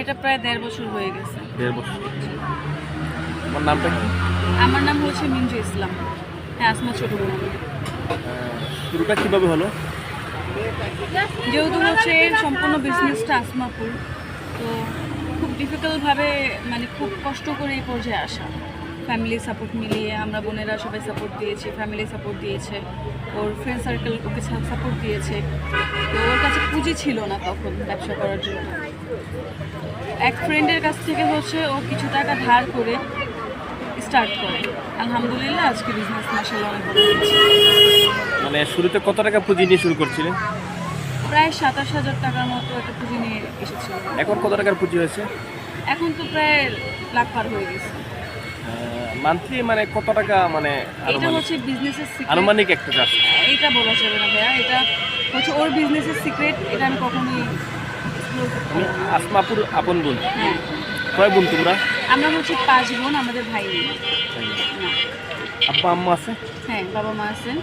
এটা প্রায় 1.5 বছর হয়ে গেছে। 1.5 বছর। আমার নামটা কি? আমার নাম হচ্ছে মিঞ্জু ইসলাম। হ্যাঁ, আসমা ছোট বোন। শুরুটা কিভাবে হলো? যেহেতু হচ্ছে সম্পূর্ণ বিজনেসটা আসমাপুর, তো খুব ডিফিকাল্টভাবে মানে খুব কষ্ট করে এই পর্যায়ে আসা। ফ্যামিলি সাপোর্ট মিলিয়ে আমরা বোনেরা সবাই সাপোর্ট দিয়েছি, ফ্যামিলি সাপোর্ট দিয়েছে, ওর ফ্রেন্ড সার্কেল ওকে সাপোর্ট দিয়েছে। তো ওর কাছে পুঁজি ছিল না তখন ব্যবসা করার জন্য। এক ফ্রেন্ডের কাছ থেকে হচ্ছে ও কিছু টাকা ধার করে স্টার্ট করে। আলহামদুলিল্লাহ আজকে বিজনেস মাশাআল্লাহ অনেক ভালো হয়েছে। মানে শুরুতে কত টাকা পুঁজি নিয়ে শুরু করছিলেন? প্রায় 27,000 টাকার মতো একটা পুঁজি নিয়ে এসেছিল। এখন কত টাকার পুঁজি হয়েছে? এখন তো প্রায় লাখ পার হয়ে গেছে। মান্থলি মানে কত টাকা, মানে এটা হচ্ছে বিজনেসের সিক্রেট। আনুমানিক একটা চাষ? এটা বলা যাবে না ভাইয়া, এটা হচ্ছে ওর বিজনেসের সিক্রেট, এটা আমি কখনোই এক্সপ্লোর করতে পারবো না। আসমাপুর আপন বোন? হ্যাঁ, কয় বোন তোমরা? আমরা হচ্ছে 5 বোন, আমাদের ভাই নেই। না। আব্বা আম্মা আছে? হ্যাঁ, বাবা মা আছেন।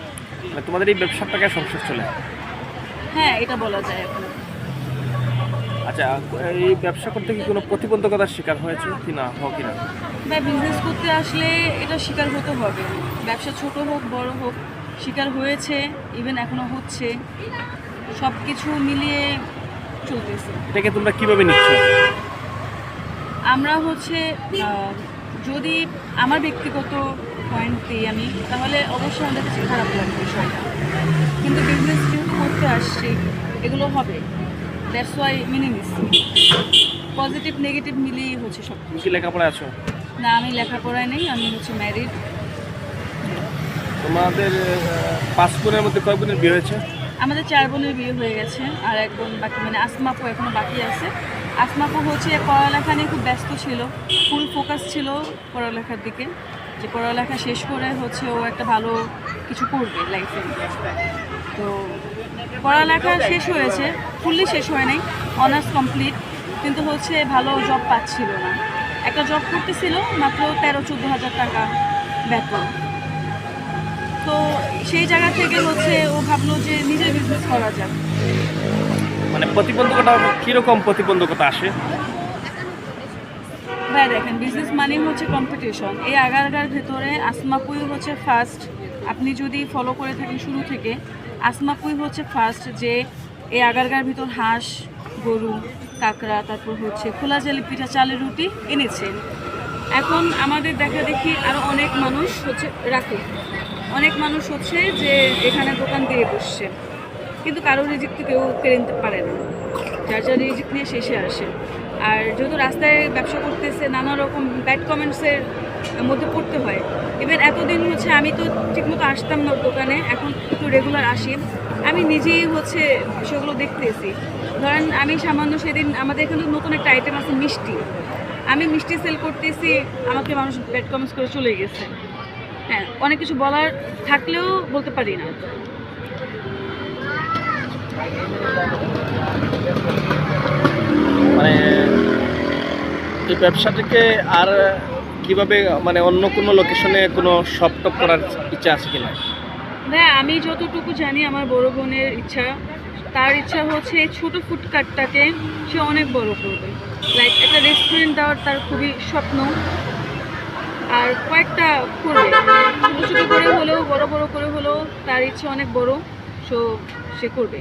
মানে তোমাদের এই ব্যবসার টাকায় সংসার চলে? হ্যাঁ, এটা বলা যায় এখন। আচ্ছা, এই ব্যবসা করতে কি কোনো প্রতিবন্ধকতার শিকার হয়েছে কি না, হোক কি না? ভাই, বিজনেস করতে আসলে এটা শিকার হতে হবে। ব্যবসা ছোট হোক বড় হোক, শিকার হয়েছে, ইভেন এখনো হচ্ছে, সব কিছু মিলিয়ে চলতেছে। এটাকে তোমরা কিভাবে নিচ্ছ? আমরা হচ্ছে যদি আমার ব্যক্তিগত পয়েন্ট দিই আমি, তাহলে অবশ্যই আমাদের কাছে খারাপ লাগবে বিষয়টা, কিন্তু বিজনেস যেহেতু করতে আসছি এগুলো হবে, দ্যাটস ওয়াই মেনে নিচ্ছি। পজিটিভ নেগেটিভ মিলিয়েই হচ্ছে সব। তুমি কি লেখাপড়া আছো? না, আমি লেখাপড়ায় নেই, আমি হচ্ছে ম্যারিড। তোমাদের 5 বোনের মধ্যে কয় বোনের বিয়ে হয়েছে? আমাদের 4 বোনের বিয়ে হয়ে গেছে, আর এক বোন বাকি, মানে আসমাপু এখনো বাকি আছে। আসমাপু হচ্ছে পড়ালেখা নিয়ে খুব ব্যস্ত ছিল, ফুল ফোকাস ছিল পড়ালেখার দিকে, যে পড়ালেখা শেষ করে হচ্ছে ও একটা ভালো কিছু করবে লাইফে। তো পড়ালেখা শেষ হয়েছে, ফুললি শেষ হয় নাই, অনার্স কমপ্লিট, কিন্তু হচ্ছে ভালো জব পাচ্ছিল না। একটা জব করতেছিল মাত্র 13-14 হাজার টাকা বেতন। তো সেই জায়গা থেকে হচ্ছে ও ভাবলো যে নিজের বিজনেস করা যাক। মানে প্রতিবন্ধকতা কীরকম প্রতিবন্ধকতা আসে? ভাই দেখেন, বিজনেস মানে হচ্ছে কম্পিটিশন। এই আগারগার ভেতরে আসমাপুই হচ্ছে ফার্স্ট। আপনি যদি ফলো করে থাকেন শুরু থেকে, আসমাপুই হচ্ছে ফার্স্ট যে এই আগারগার ভিতর হাঁস, গরু, কাঁকড়া, তারপর হচ্ছে খোলা জালি পিঠা, চালের রুটি এনেছেন। এখন আমাদের দেখা দেখি আরও অনেক মানুষ হচ্ছে রাখে, অনেক মানুষ হচ্ছে যে এখানে দোকান দিয়ে বসছে, কিন্তু কারোর রিজিক তো কেউ কেড়ে নিতে পারে না, যার যার রিজিক নিয়ে শেষে আসে। আর যেহেতু রাস্তায় ব্যবসা করতেছে, নানা রকম ব্যাড কমেন্টসের মধ্যে পড়তে হয়। ইভেন এতদিন হচ্ছে আমি তো ঠিকমতো আসতাম না দোকানে, এখন একটু রেগুলার আসি। আমি নিজেই হচ্ছে সেগুলো দেখতেছি। ধরেন আমি সামান্য সেদিন আমাদের এখানে নতুন একটা আইটেম আছে মিষ্টি, আমি মিষ্টি সেল করতেছি, আমাকে মানুষ ব্যাড কমেন্টস করে চলে গেছে। হ্যাঁ, অনেক কিছু বলার থাকলেও বলতে পারি না। মানে এই ব্যবসাটাকে আর কিভাবে, মানে অন্য কোনো লোকেশনে কোনো শপ টপ করার ইচ্ছা আছে কিনা? হ্যাঁ, আমি যতটুকু জানি আমার বড় বোনের ইচ্ছা, তার ইচ্ছা হচ্ছে এই ছোটো ফুডকার্টটাকে সে অনেক বড় করবে, লাইক একটা রেস্টুরেন্ট দেওয়ার তার খুবই স্বপ্ন। আর কয়েকটা করবে, ছোটো ছোটো করে হলেও বড় বড় করে হলেও তার ইচ্ছা অনেক বড়, সো সে করবে।